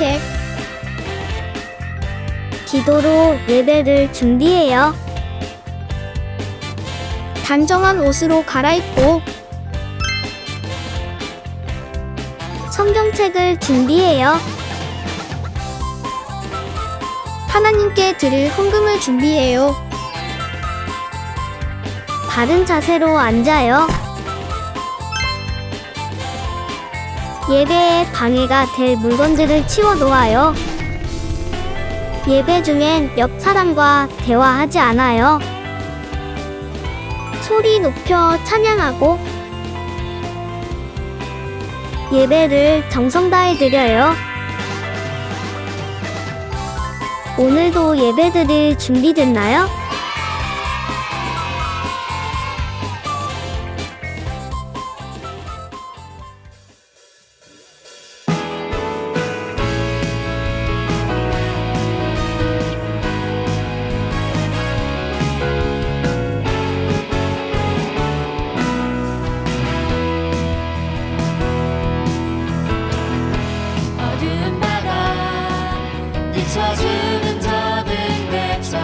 산책, 기도로 예배를 준비해요. 단정한 옷으로 갈아입고 성경책을 준비해요. 하나님께 드릴 헌금을 준비해요. 바른 자세로 앉아요. 예배에 방해가 될 물건들을 치워 놓아요. 예배 중엔 옆 사람과 대화하지 않아요. 소리 높여 찬양하고 예배를 정성 다해 드려요. 오늘도 예배드릴 준비됐나요? 어두운 바다 비춰주는 저등대처럼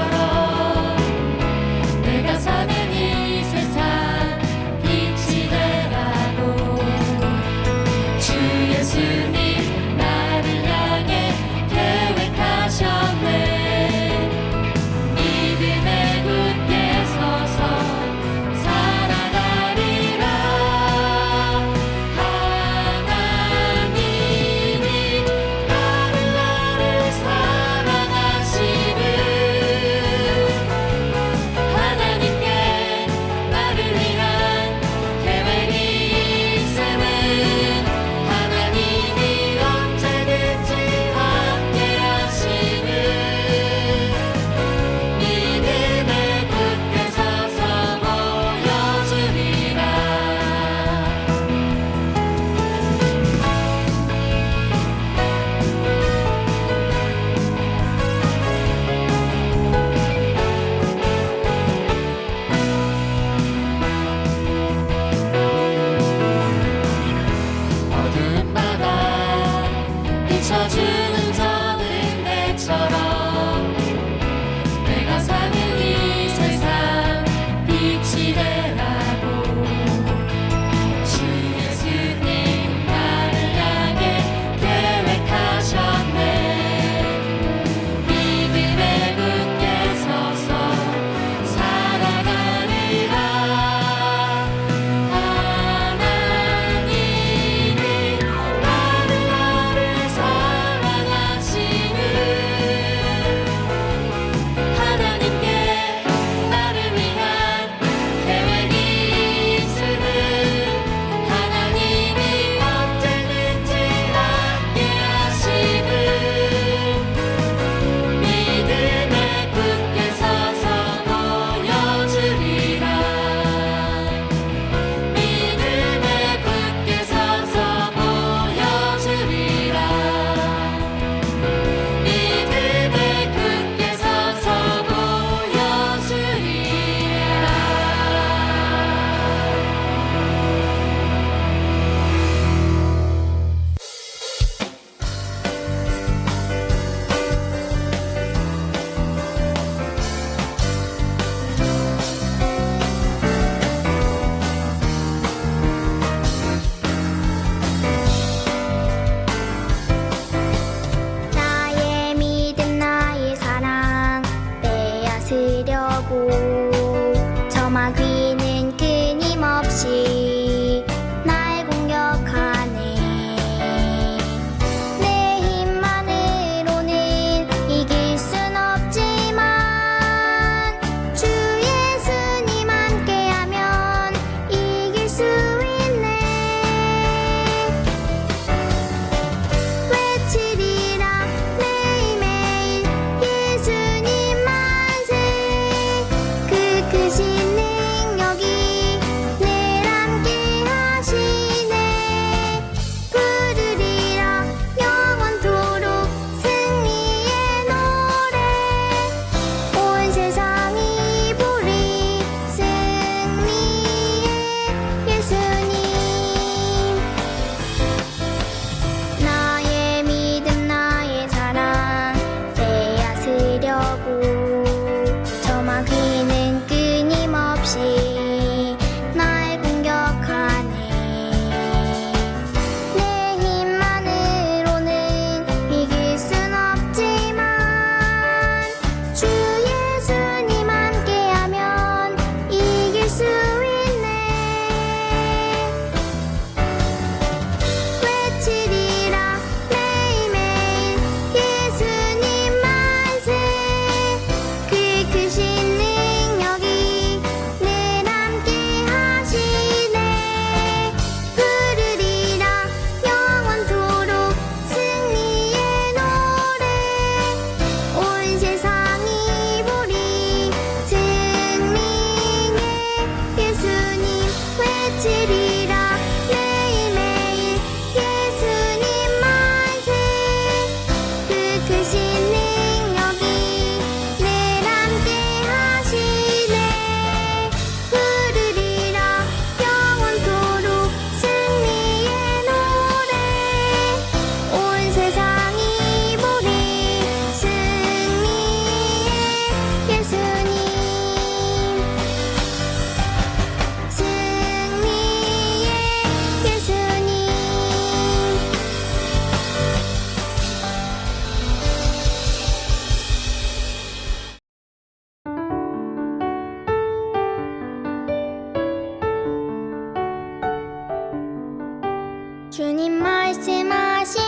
주님 말씀하시면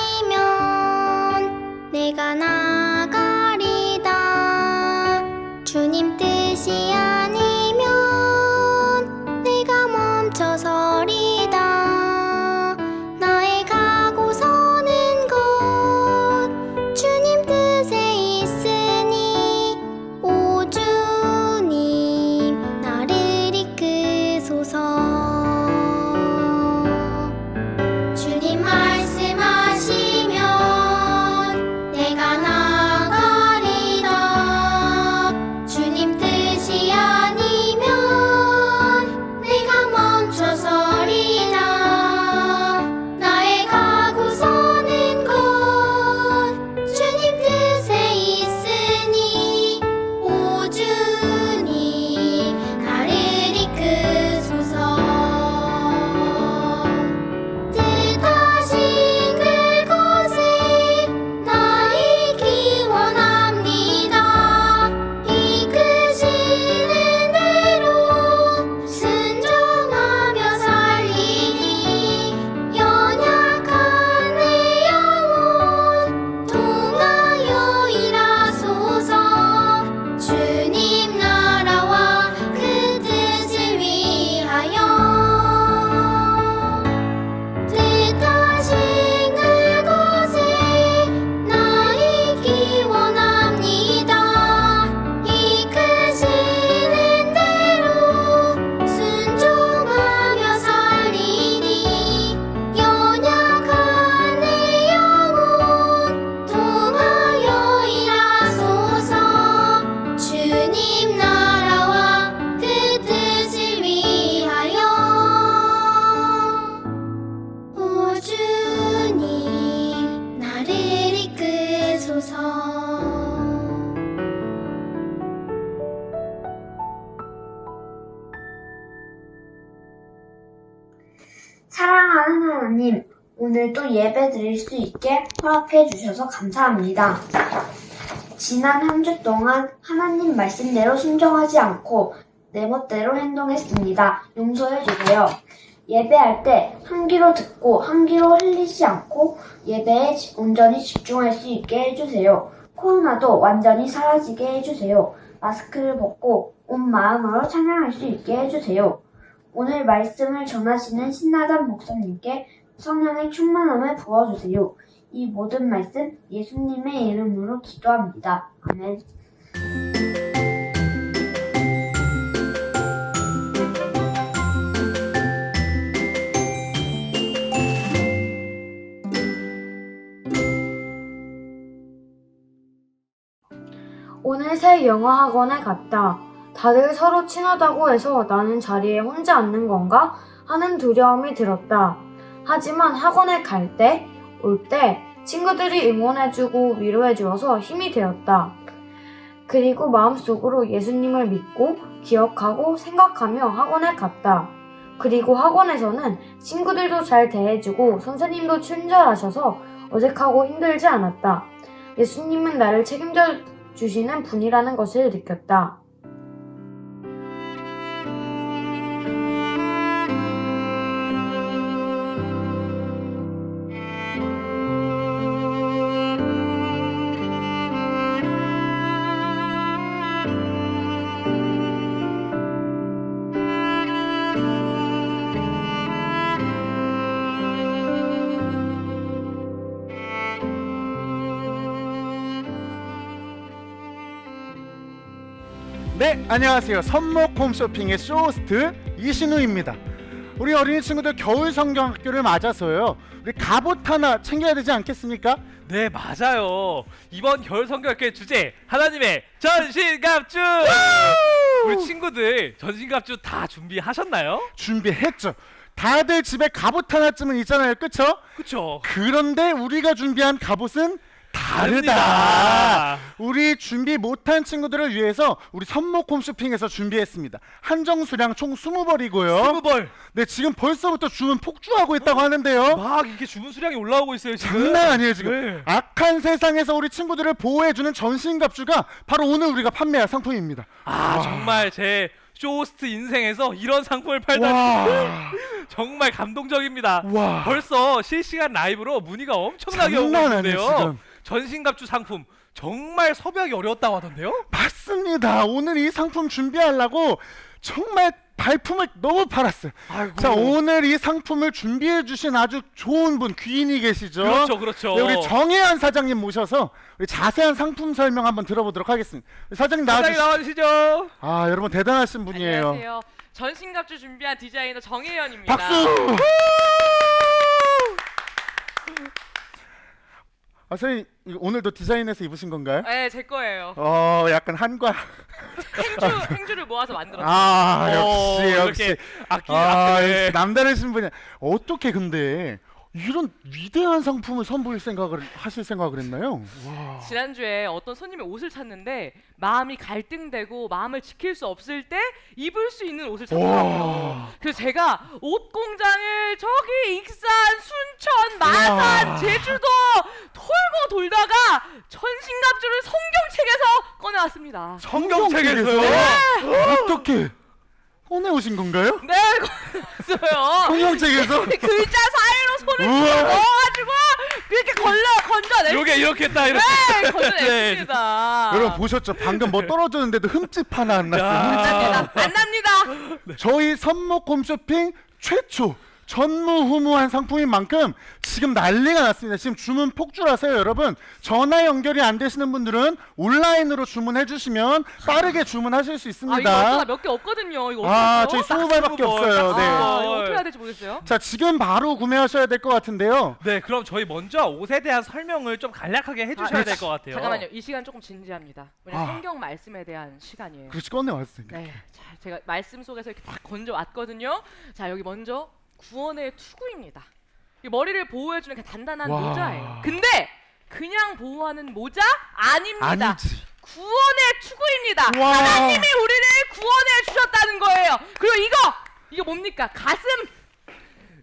내가 나가리다. 주님 뜻이 아니면 내가 멈춰서리다. 나의 가고서는 곳 주님 뜻에 있으니 오 주님 나를 이끄소서. 주님 말씀하시면 내가 나가리다. 주님 뜻이 아니면 내가 멈춰서리다. 나의 가고서는 곳 주님 뜻에 있으니 오 주님 나를 이끄소서. 뜻하신 그곳에 나이기 원합니다. 이끄시는 대로 순종하며 살리니 연약한 내 영혼 통하여 일하소서. 주님 나라와 그 뜻을 위하여 뜻하신 그곳에 나이기 원합니다. 이끄시는 대로 순종하며 살리니 연약한 내 영혼 통하여 일하소서. 주님 나라와 그 뜻을 위하여 오 주님 나를 이끄소서. 사랑하는 하나님, 오늘도 예배 드릴 수 있게 허락해 주셔서 감사합니다. 지난 한 주 동안 하나님 말씀대로 순종하지 않고 내 멋대로 행동했습니다. 용서해 주세요. 예배할 때 한 귀로 듣고 한 귀로 흘리지 않고 예배에 온전히 집중할 수 있게 해주세요. 코로나도 완전히 사라지게 해주세요. 마스크를 벗고 온 마음으로 찬양할 수 있게 해주세요. 오늘 말씀을 전하시는 신나단 목사님께 성령의 충만함을 부어주세요. 이 모든 말씀 예수님의 이름으로 기도합니다. 아멘. 오늘 새 영어 학원에 갔다. 다들 서로 친하다고 해서 나는 자리에 혼자 앉는 건가 하는 두려움이 들었다. 하지만 학원에 갈 때, 올 때 친구들이 응원해주고 위로해주어서 힘이 되었다. 그리고 마음속으로 예수님을 믿고 기억하고 생각하며 학원에 갔다. 그리고 학원에서는 친구들도 잘 대해주고 선생님도 친절하셔서 어색하고 힘들지 않았다. 예수님은 나를 책임져 주시는 분이라는 것을 느꼈다. 네, 안녕하세요. 선목 홈쇼핑의 쇼호스트 이신우입니다. 우리 어린이 친구들 겨울 성경학교를 맞아서요, 우리 갑옷 하나 챙겨야 되지 않겠습니까? 네, 맞아요. 이번 겨울 성경학교의 주제, 하나님의 전신갑주! 우리 친구들 전신갑주 다 준비하셨나요? 준비했죠. 다들 집에 갑옷 하나쯤은 있잖아요, 그쵸? 그쵸? 그런데 우리가 준비한 갑옷은 다르다. 다릅니다. 우리 준비 못한 친구들을 위해서 우리 선목 홈쇼핑에서 준비했습니다. 한정 수량 총 20벌이고요. 20벌! 네, 지금 벌써부터 주문 폭주하고 있다고 하는데요. 막 이렇게 주문 수량이 올라오고 있어요, 지금. 장난 아니에요, 지금. 네. 악한 세상에서 우리 친구들을 보호해주는 전신갑주가 바로 오늘 우리가 판매할 상품입니다. 아, 정말 제 쇼호스트 인생에서 이런 상품을 팔다니 와. 정말 감동적입니다. 와. 벌써 실시간 라이브로 문의가 엄청나게 오고 장난 아니에요, 있는데요. 지금. 전신갑주 상품 정말 섭외하기 어려웠다고 하던데요? 맞습니다. 오늘 이 상품 준비하려고 정말 발품을 너무 팔았어요. 아이고. 자, 오늘 이 상품을 준비해 주신 아주 좋은 분, 귀인이 계시죠? 그렇죠, 그렇죠. 네, 우리 정혜연 사장님 모셔서 우리 자세한 상품 설명 한번 들어보도록 하겠습니다. 사장님 사장님 나와주시죠. 나와주시죠. 아, 여러분 대단하신 분이에요. 안녕하세요. 전신갑주 준비한 디자이너 정혜연입니다. 박수! 아, 선생님 오늘도 디자인해서 입으신 건가요? 네, 제 거예요. 약간 한과. 행주를 모아서 만들었어요. 아, 역시 역시. 이렇게 아끼 역시 남다르신 분이. 어떻게 근데 이런 위대한 상품을 선보일 생각을 하실 생각을 했나요? 와. 지난주에 어떤 손님이 옷을 찾는데 마음이 갈등되고 마음을 지킬 수 없을 때 입을 수 있는 옷을 찾더라고요. 그래서 제가 옷 공장을 저기 익산, 순천, 마산, 와. 제주도 돌고 돌다가 전신갑주를 성경책에서 꺼내왔습니다. 성경책에서요? 어떻게 꺼내오신 건가요? 네, 꺼내왔어요. 성경책에서? 글자 사이로 손을 우와. 넣어가지고 이렇게 건져냈어요. 요게 이렇게 딱 이렇게. 네, 건져냈습니다. 여러분 보셨죠? 방금 뭐 떨어졌는데도 흠집 하나 안 났어요. 안 납니다. 저희 선목 홈쇼핑 최초 전무후무한 상품인 만큼 지금 난리가 났습니다. 지금 주문 폭주라서요, 여러분. 전화 연결이 안 되시는 분들은 온라인으로 주문해 주시면 빠르게 주문하실 수 이거 있습니다. 어쩌다 몇 개 없거든요. 이거 아, 어떡하죠? 저희 20발밖에 없어요. 네. 이거 어떻게 해야 될지 모르겠어요. 자, 지금 바로 구매하셔야 될 것 같은데요. 네, 그럼 저희 먼저 옷에 대한 설명을 좀 간략하게 해주셔야 될 것 같아요. 잠깐만요. 이 시간 조금 진지합니다. 왜냐면 아. 성경 말씀에 대한 시간이에요. 그렇지, 꺼내왔으니까. 네, 자, 제가 말씀 속에서 이렇게 딱 건져 왔거든요. 자, 여기 먼저 구원의 투구입니다. 이 머리를 보호해주는 그 단단한 와. 모자예요. 근데 그냥 보호하는 모자 아닙니다. 아니지. 구원의 투구입니다. 와. 하나님이 우리를 구원해 주셨다는 거예요. 그리고 이거 뭡니까? 가슴.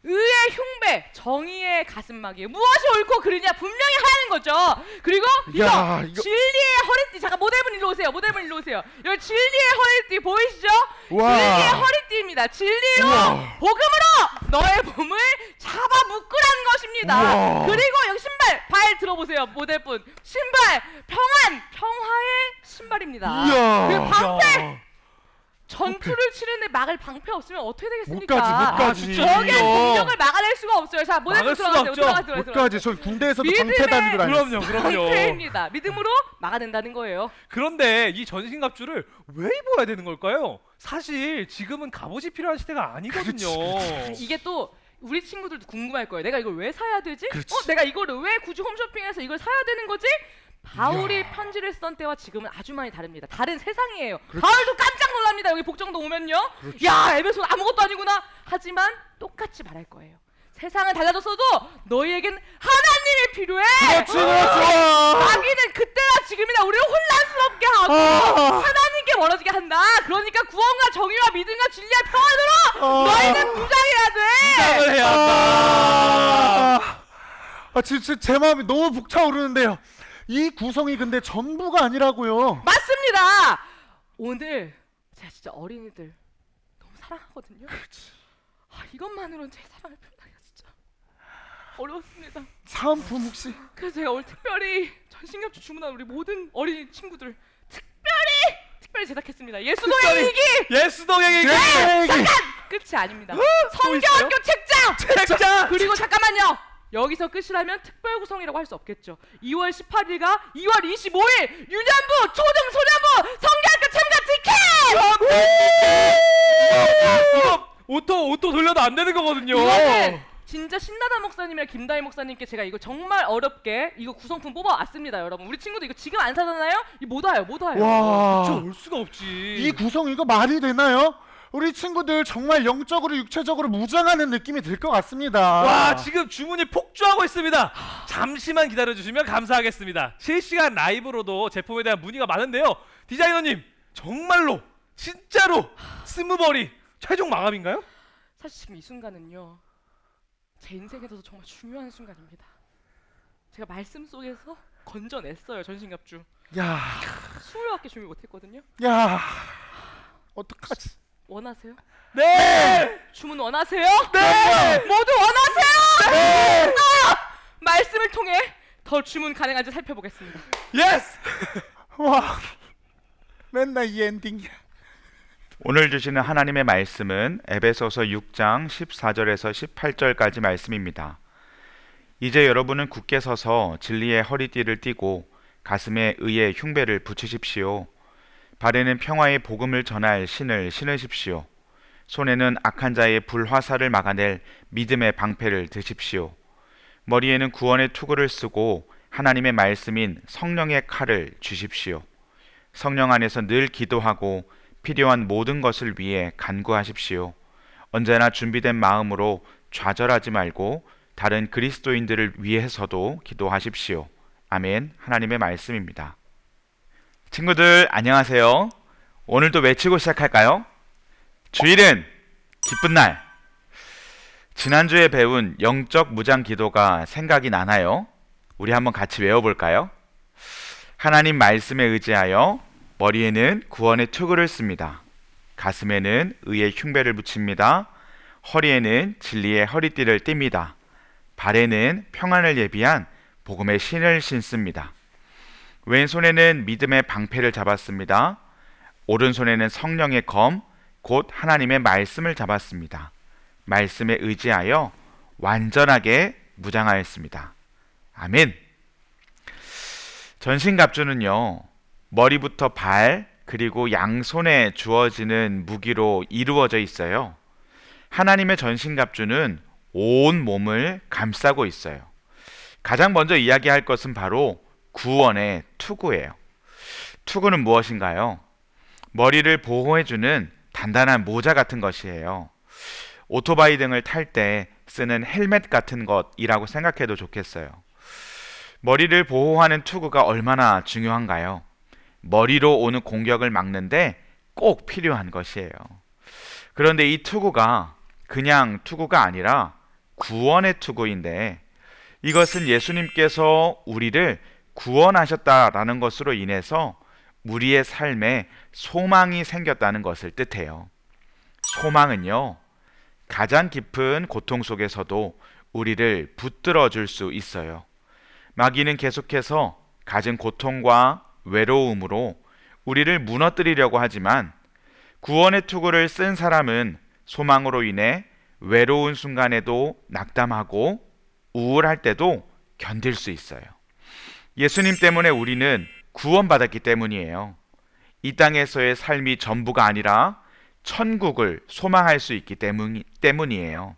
의의 흉배, 정의의 가슴막이에요. 무엇이 옳고 그르냐 분명히 하는 거죠. 그리고 야, 이거 진리의 허리띠. 잠깐 모델분 일로 오세요. 모델분 일로 오세요. 여기 진리의 허리띠 보이시죠? 와. 진리의 허리띠입니다. 진리로 우와. 복음으로 너의 몸을 잡아 묶으라는 것입니다. 우와. 그리고 여기 신발 발 들어보세요. 모델분 신발 평화의 신발입니다. 이야. 그리고 방패. 야. 전투를 치는데 막을 방패 없으면 어떻게 되겠습니까? 못 가지, 못 가지. 진짜 적의 이거. 공격을 막아낼 수가 없어요. 자, 모델분 막을 수가 들어가세요. 없죠. 들어가세요. 못 가지. 전 군대에서도 믿음의- 방패 다니고 다녔어요. 그럼요. 방패입니다. 믿음으로 막아낸다는 거예요. 그런데 이 전신갑주를 왜 입어야 되는 걸까요? 사실 지금은 갑옷이 필요한 시대가 아니거든요. 이게 또 우리 친구들도 궁금할 거예요. 내가 이걸 왜 사야 되지? 그렇지. 내가 이거를 왜 굳이 홈쇼핑에서 이걸 사야 되는 거지? 바울이 편지를 썼던 때와 지금은 아주 많이 다릅니다. 다른 세상이에요. 바울도 깜짝 놀랍니다. 여기 복정도 오면요. 야, 에베소는 아무것도 아니구나. 하지만 똑같이 말할 거예요. 세상은 달라졌어도 너희에겐 하나님이 필요해. 그렇지, 그렇죠. 자기는 그때나 지금이나 우리를 혼란스럽게 하고 하나님께 멀어지게 한다. 그러니까 구원과 정의와 믿음과 진리와 평안으로 너희는 무장해야 돼. 부장을 해야 한다. 진짜 제 마음이 너무 벅차오르는데요. 이 구성이 근데 전부가 아니라고요. 맞습니다. 오늘 제가 진짜 어린이들 너무 사랑하거든요. 이것만으로는 제 사랑을 표현하기가 진짜 어려웠습니다. 사은품 혹시? 그래서 제가 오늘 특별히 전신갑주 주문한 우리 모든 어린이 친구들 특별히 제작했습니다. 예수노의 일기 예수동의 일기. 끝이 아닙니다. 또 있어요? 성경학교 책장. 책장. 그리고 잠깐만요. 여기서 끝이라면 특별 구성이라고 할 수 없겠죠. 2월 18일과 2월 25일 유년부, 초등소년부 성경학교 참가 티켓! 이거 옷도 돌려도 안 되는 거거든요. 이거는 진짜 신나다 목사님이랑 김다희 목사님께 제가 이거 정말 어렵게 이거 구성품 뽑아왔습니다, 여러분. 우리 친구들 이거 지금 안 사잖아요? 이거 못 와요. 와. 저 올 수가 없지. 이 구성 이거 말이 되나요? 우리 친구들 정말 영적으로 육체적으로 무장하는 느낌이 들 것 같습니다. 와, 지금 주문이 폭주하고 있습니다. 잠시만 기다려주시면 감사하겠습니다. 실시간 라이브로도 제품에 대한 문의가 많은데요. 디자이너님, 정말로 진짜로 스무버리 최종 마감인가요? 사실 지금 이 순간은요, 제 인생에서도 정말 중요한 순간입니다. 제가 말씀 속에서 건져냈어요, 전신갑주. 야, 20밖에 준비 못했거든요. 야, 어떡하지? 원하세요? 네! 주문 원하세요? 네! 모두 원하세요? 네! 말씀을 통해 더 주문 가능한지 살펴보겠습니다. 예스! 와, 맨날 이 엔딩이야. 오늘 주시는 하나님의 말씀은 에베소서 6장 14절에서 18절까지 말씀입니다. 이제 여러분은 굳게 서서 진리의 허리띠를 띠고 가슴에 의의 흉배를 붙이십시오. 발에는 평화의 복음을 전할 신을 신으십시오. 손에는 악한 자의 불화살을 막아낼 믿음의 방패를 드십시오. 머리에는 구원의 투구를 쓰고 하나님의 말씀인 성령의 칼을 쥐십시오. 성령 안에서 늘 기도하고 필요한 모든 것을 위해 간구하십시오. 언제나 준비된 마음으로 좌절하지 말고 다른 그리스도인들을 위해서도 기도하십시오. 아멘. 하나님의 말씀입니다. 친구들 안녕하세요. 오늘도 외치고 시작할까요? 주일은 기쁜 날. 지난주에 배운 영적 무장 기도가 생각이 나나요? 우리 한번 같이 외워볼까요? 하나님 말씀에 의지하여 머리에는 구원의 투구를 씁니다. 가슴에는 의의 흉배를 붙입니다. 허리에는 진리의 허리띠를 띱니다. 발에는 평안을 예비한 복음의 신을 신습니다. 왼손에는 믿음의 방패를 잡았습니다. 오른손에는 성령의 검, 곧 하나님의 말씀을 잡았습니다. 말씀에 의지하여 완전하게 무장하였습니다. 아멘. 전신갑주는요, 머리부터 발 그리고 양손에 주어지는 무기로 이루어져 있어요. 하나님의 전신갑주는 온 몸을 감싸고 있어요. 가장 먼저 이야기할 것은 바로 구원의 투구예요. 투구는 무엇인가요? 머리를 보호해주는 단단한 모자 같은 것이에요. 오토바이 등을 탈 때 쓰는 헬멧 같은 것이라고 생각해도 좋겠어요. 머리를 보호하는 투구가 얼마나 중요한가요? 머리로 오는 공격을 막는데 꼭 필요한 것이에요. 그런데 이 투구가 그냥 투구가 아니라 구원의 투구인데, 이것은 예수님께서 우리를 구원하셨다라는 것으로 인해서 우리의 삶에 소망이 생겼다는 것을 뜻해요. 소망은요, 가장 깊은 고통 속에서도 우리를 붙들어 줄 수 있어요. 마귀는 계속해서 가진 고통과 외로움으로 우리를 무너뜨리려고 하지만, 구원의 투구를 쓴 사람은 소망으로 인해 외로운 순간에도 낙담하고 우울할 때도 견딜 수 있어요. 예수님 때문에 우리는 구원받았기 때문이에요. 이 땅에서의 삶이 전부가 아니라 천국을 소망할 수 있기 때문이에요.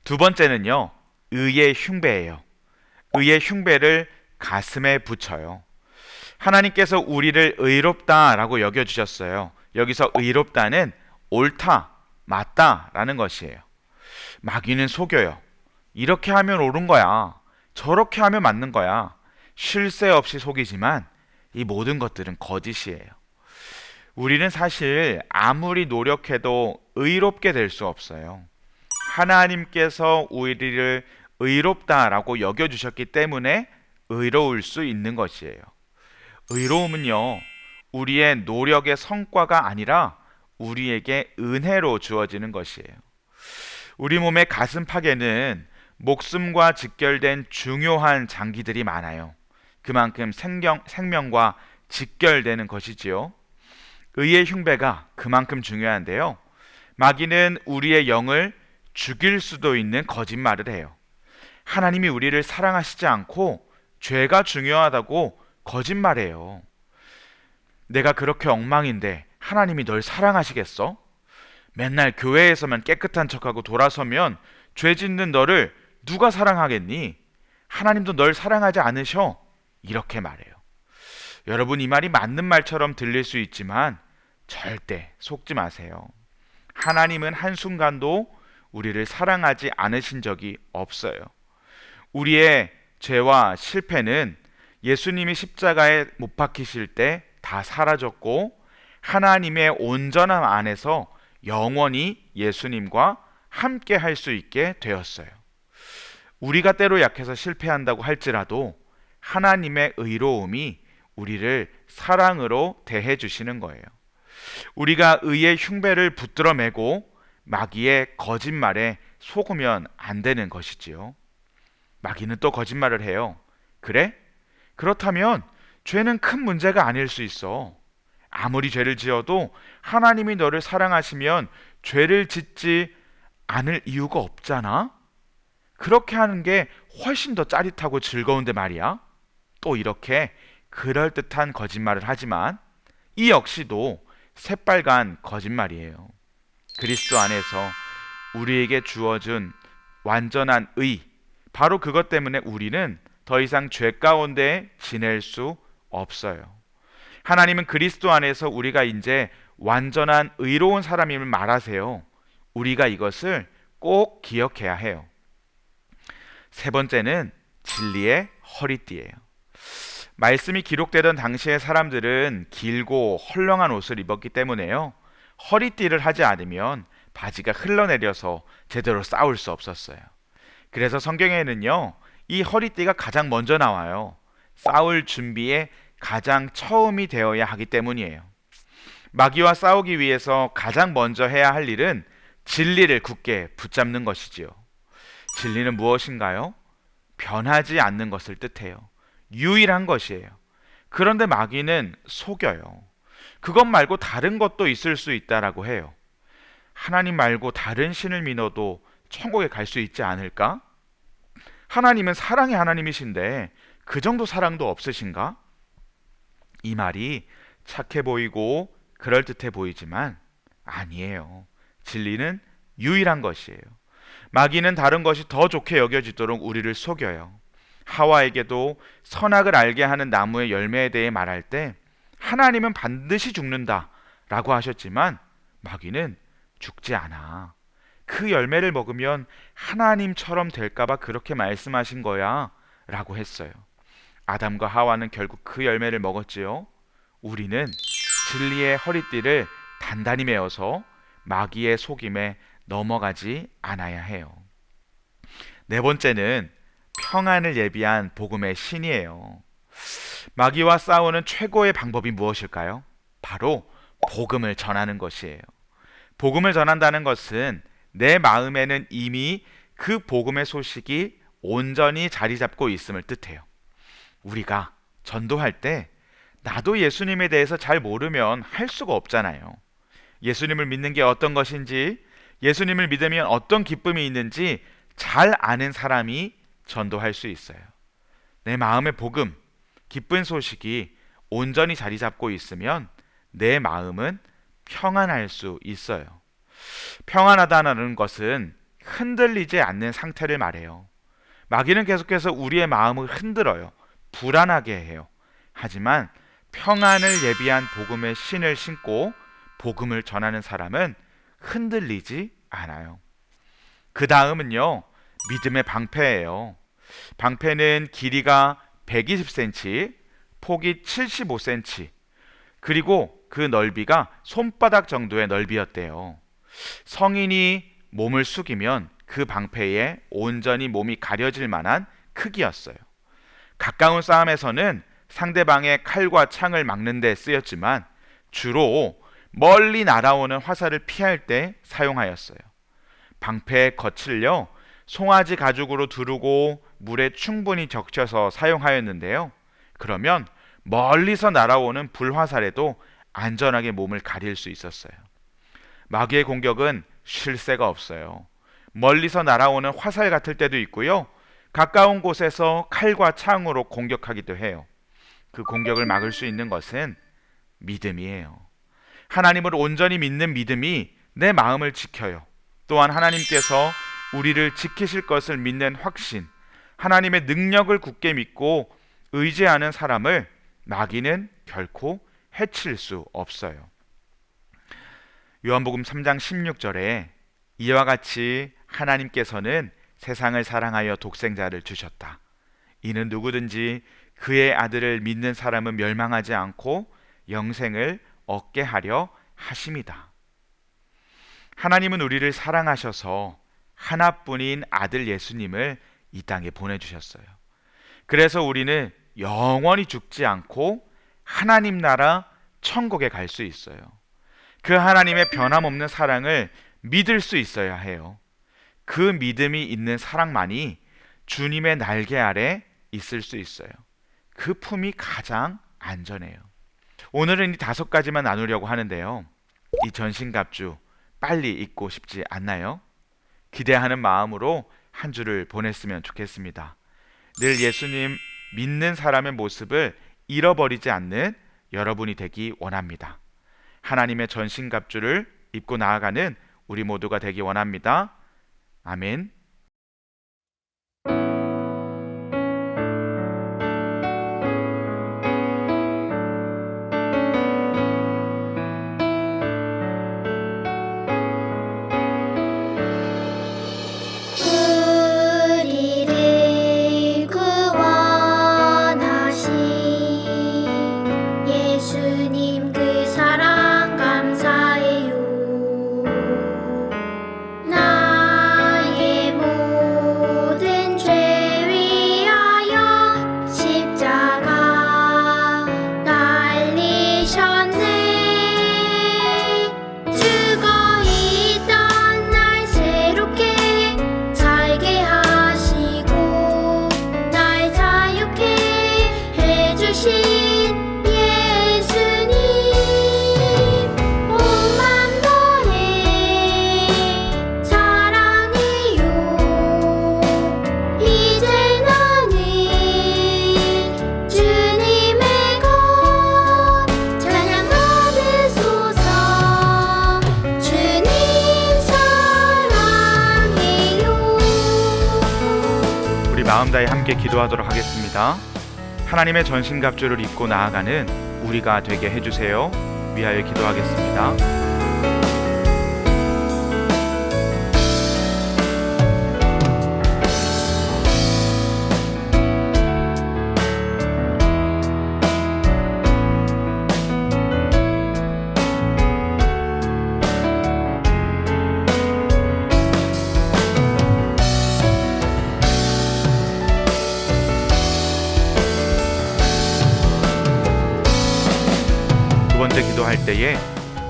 두 번째는요, 의의 흉배예요. 의의 흉배를 가슴에 붙여요. 하나님께서 우리를 의롭다라고 여겨주셨어요. 여기서 의롭다는 옳다, 맞다라는 것이에요. 마귀는 속여요. 이렇게 하면 옳은 거야. 저렇게 하면 맞는 거야. 쉴 새 없이 속이지만 이 모든 것들은 거짓이에요. 우리는 사실 아무리 노력해도 의롭게 될 수 없어요. 하나님께서 우리를 의롭다라고 여겨주셨기 때문에 의로울 수 있는 것이에요. 의로움은요, 우리의 노력의 성과가 아니라 우리에게 은혜로 주어지는 것이에요. 우리 몸의 가슴팍에는 목숨과 직결된 중요한 장기들이 많아요. 그만큼 생명과 직결되는 것이지요. 의의 흉배가 그만큼 중요한데요. 마귀는 우리의 영을 죽일 수도 있는 거짓말을 해요. 하나님이 우리를 사랑하시지 않고 죄가 중요하다고 거짓말해요. 내가 그렇게 엉망인데 하나님이 널 사랑하시겠어? 맨날 교회에서만 깨끗한 척하고 돌아서면 죄 짓는 너를 누가 사랑하겠니? 하나님도 널 사랑하지 않으셔. 이렇게 말해요. 여러분, 이 말이 맞는 말처럼 들릴 수 있지만 절대 속지 마세요. 하나님은 한순간도 우리를 사랑하지 않으신 적이 없어요. 우리의 죄와 실패는 예수님이 십자가에 못 박히실 때 다 사라졌고, 하나님의 온전함 안에서 영원히 예수님과 함께 할 수 있게 되었어요. 우리가 때로 약해서 실패한다고 할지라도 하나님의 의로움이 우리를 사랑으로 대해 주시는 거예요. 우리가 의의 흉배를 붙들어 매고 마귀의 거짓말에 속으면 안 되는 것이지요. 마귀는 또 거짓말을 해요. 그래? 그렇다면 죄는 큰 문제가 아닐 수 있어. 아무리 죄를 지어도 하나님이 너를 사랑하시면 죄를 짓지 않을 이유가 없잖아? 그렇게 하는 게 훨씬 더 짜릿하고 즐거운데 말이야. 또 이렇게 그럴듯한 거짓말을 하지만 이 역시도 새빨간 거짓말이에요. 그리스도 안에서 우리에게 주어진 완전한 의, 바로 그것 때문에 우리는 더 이상 죄 가운데 지낼 수 없어요. 하나님은 그리스도 안에서 우리가 이제 완전한 의로운 사람임을 말하세요. 우리가 이것을 꼭 기억해야 해요. 세 번째는 진리의 허리띠예요. 말씀이 기록되던 당시의 사람들은 길고 헐렁한 옷을 입었기 때문에요. 허리띠를 하지 않으면 바지가 흘러내려서 제대로 싸울 수 없었어요. 그래서 성경에는요, 이 허리띠가 가장 먼저 나와요. 싸울 준비에 가장 처음이 되어야 하기 때문이에요. 마귀와 싸우기 위해서 가장 먼저 해야 할 일은 진리를 굳게 붙잡는 것이지요. 진리는 무엇인가요? 변하지 않는 것을 뜻해요. 유일한 것이에요. 그런데 마귀는 속여요. 그것 말고 다른 것도 있을 수 있다라고 해요. 하나님 말고 다른 신을 믿어도 천국에 갈 수 있지 않을까? 하나님은 사랑의 하나님이신데 그 정도 사랑도 없으신가? 이 말이 착해 보이고 그럴듯해 보이지만 아니에요. 진리는 유일한 것이에요. 마귀는 다른 것이 더 좋게 여겨지도록 우리를 속여요. 하와에게도 선악을 알게 하는 나무의 열매에 대해 말할 때 하나님은 반드시 죽는다 라고 하셨지만 마귀는 죽지 않아. 그 열매를 먹으면 하나님처럼 될까봐 그렇게 말씀하신 거야 라고 했어요. 아담과 하와는 결국 그 열매를 먹었지요. 우리는 진리의 허리띠를 단단히 메어서 마귀의 속임에 넘어가지 않아야 해요. 네 번째는 평안을 예비한 복음의 신이에요. 마귀와 싸우는 최고의 방법이 무엇일까요? 바로 복음을 전하는 것이에요. 복음을 전한다는 것은 내 마음에는 이미 그 복음의 소식이 온전히 자리 잡고 있음을 뜻해요. 우리가 전도할 때 나도 예수님에 대해서 잘 모르면 할 수가 없잖아요. 예수님을 믿는 게 어떤 것인지, 예수님을 믿으면 어떤 기쁨이 있는지 잘 아는 사람이 전도할 수 있어요. 내 마음의 복음, 기쁜 소식이 온전히 자리 잡고 있으면 내 마음은 평안할 수 있어요. 평안하다는 것은 흔들리지 않는 상태를 말해요. 마귀는 계속해서 우리의 마음을 흔들어요. 불안하게 해요. 하지만 평안을 예비한 복음의 신을 신고 복음을 전하는 사람은 흔들리지 않아요. 그 다음은요, 믿음의 방패예요. 방패는 길이가 120cm, 폭이 75cm, 그리고 그 넓이가 손바닥 정도의 넓이였대요. 성인이 몸을 숙이면 그 방패에 온전히 몸이 가려질 만한 크기였어요. 가까운 싸움에서는 상대방의 칼과 창을 막는 데 쓰였지만 주로 멀리 날아오는 화살을 피할 때 사용하였어요. 방패의 겉을요, 송아지 가죽으로 두르고 물에 충분히 적셔서 사용하였는데요. 그러면 멀리서 날아오는 불화살에도 안전하게 몸을 가릴 수 있었어요. 마귀의 공격은 쉴 새가 없어요. 멀리서 날아오는 화살 같을 때도 있고요. 가까운 곳에서 칼과 창으로 공격하기도 해요. 그 공격을 막을 수 있는 것은 믿음이에요. 하나님을 온전히 믿는 믿음이 내 마음을 지켜요. 또한 하나님께서 우리를 지키실 것을 믿는 확신, 하나님의 능력을 굳게 믿고 의지하는 사람을 마귀는 결코 해칠 수 없어요. 요한복음 3장 16절에 이와 같이 하나님께서는 세상을 사랑하여 독생자를 주셨다. 이는 누구든지 그의 아들을 믿는 사람은 멸망하지 않고 영생을 얻게 하려 하심이다. 하나님은 우리를 사랑하셔서 하나뿐인 아들 예수님을 이 땅에 보내주셨어요. 그래서 우리는 영원히 죽지 않고 하나님 나라 천국에 갈 수 있어요. 그 하나님의 변함없는 사랑을 믿을 수 있어야 해요. 그 믿음이 있는 사랑만이 주님의 날개 아래 있을 수 있어요. 그 품이 가장 안전해요. 오늘은 이 5가지만 나누려고 하는데요. 이 전신갑주 빨리 잊고 싶지 않나요? 기대하는 마음으로 한 주를 보냈으면 좋겠습니다. 늘 예수님 믿는 사람의 모습을 잃어버리지 않는 여러분이 되기 원합니다. 하나님의 전신갑주를 입고 나아가는 우리 모두가 되기 원합니다. 아멘. 우리를 구원하신 예수님 그 사랑 감사해요. 나의 모든 죄 위하여 십자가 달리셨네. 죽어 있던 날 새롭게 살게 하시고 날 자유케 해주신 예수님, 온 맘 다해 사랑해요. 이제 나는 주님의 것 찬양 받으소서. 주님 사랑해요. 우리 마음 다해 함께 기도하도록 하겠습니다. 하나님의 전신갑주를 입고 나아가는 우리가 되게 해주세요. 위하여 기도하겠습니다. 두 번째 기도할 때에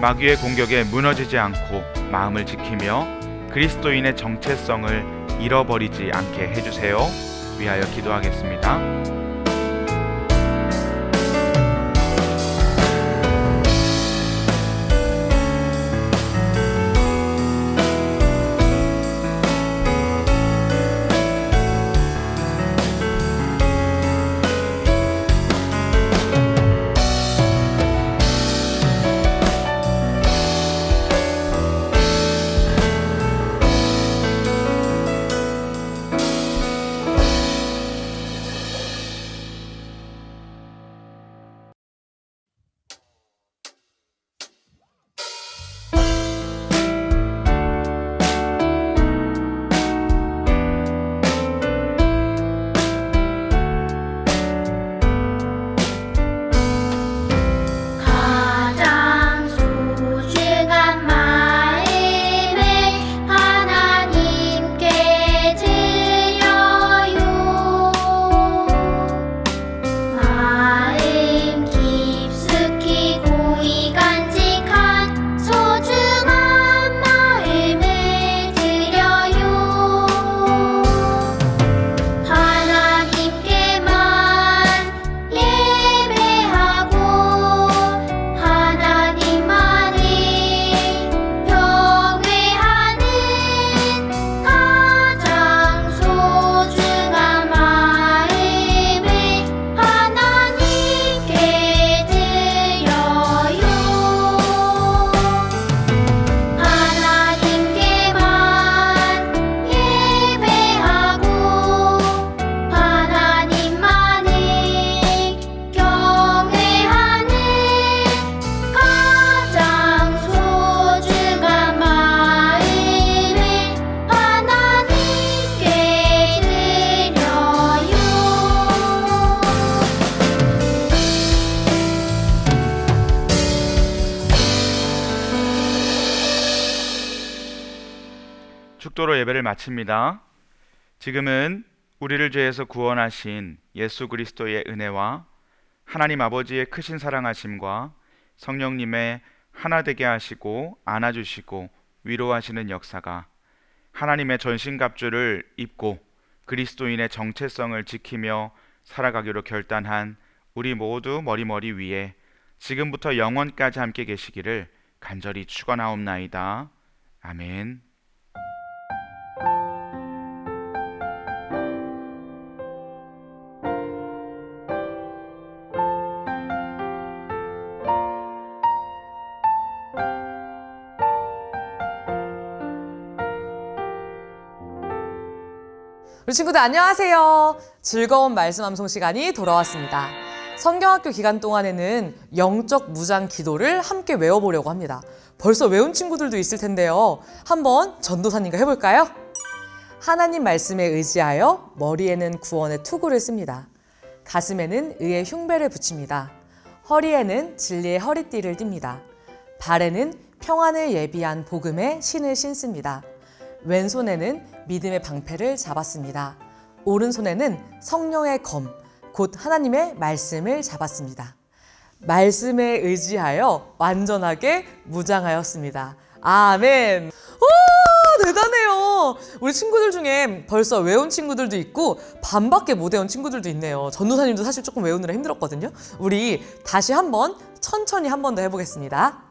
마귀의 공격에 무너지지 않고 마음을 지키며 그리스도인의 정체성을 잃어버리지 않게 해주세요. 위하여 기도하겠습니다. 가장 소중한 마음을 하나님께 드려요. 마음 깊숙이 고이 간직한 소중한 마음을 드려요. 하나님께만 예배하고 하나님만을 경외하는 가장 소중한 마음을 하나님께 드려요. 하나님께만 예배하고 하나님만을 경외하는 가장 소중한 마음을 하나님께 드려요. 축도로 예배를 마칩니다. 지금은 우리를 죄에서 구원하신 예수 그리스도의 은혜와 하나님 아버지의 크신 사랑하심과 성령님의 하나 되게 하시고 안아주시고 위로하시는 역사가 하나님의 전신갑주를 입고 그리스도인의 정체성을 지키며 살아가기로 결단한 우리 모두 머리 위에 지금부터 영원까지 함께 계시기를 간절히 축원하옵나이다. 아멘. 우리 친구들 안녕하세요. 즐거운 말씀 암송 시간이 돌아왔습니다. 성경학교 기간 동안에는 영적 무장 기도를 함께 외워보려고 합니다. 벌써 외운 친구들도 있을 텐데요. 한번 전도사님과 해볼까요? 하나님 말씀에 의지하여 머리에는 구원의 투구를 씁니다. 가슴에는 의의 흉배를 붙입니다. 허리에는 진리의 허리띠를 띱니다. 발에는 평안을 예비한 복음의 신을 신습니다. 왼손에는 믿음의 방패를 잡았습니다. 오른손에는 성령의 검, 곧 하나님의 말씀을 잡았습니다. 말씀에 의지하여 완전하게 무장하였습니다. 아멘. 오, 대단해요. 우리 친구들 중에 벌써 외운 친구들도 있고 반밖에 못 외운 친구들도 있네요. 전도사님도 사실 조금 외우느라 힘들었거든요. 우리 다시 한번 천천히 한 번 더 해보겠습니다.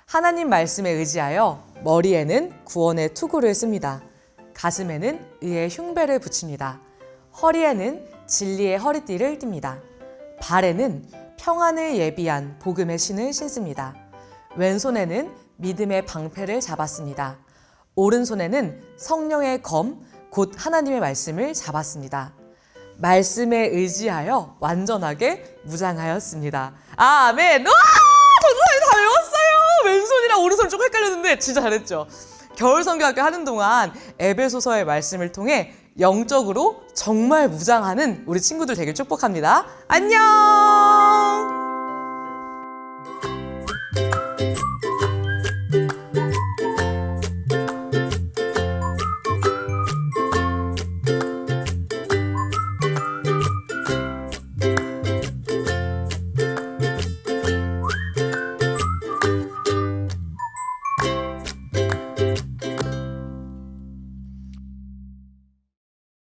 하나님 말씀에 의지하여 머리에는 구원의 투구를 씁니다. 가슴에는 의의 흉배를 붙입니다. 허리에는 진리의 허리띠를 띱니다. 발에는 평안을 예비한 복음의 신을 신습니다. 왼손에는 믿음의 방패를 잡았습니다. 오른손에는 성령의 검, 곧 하나님의 말씀을 잡았습니다. 말씀에 의지하여 완전하게 무장하였습니다. 아멘! 와! 전도사님 다 외웠어요! 왼손이랑 오른손 조금 헷갈렸는데 진짜 잘했죠? 겨울 성경학교 하는 동안 에베소서의 말씀을 통해 영적으로 정말 무장하는 우리 친구들 되길 축복합니다. 안녕!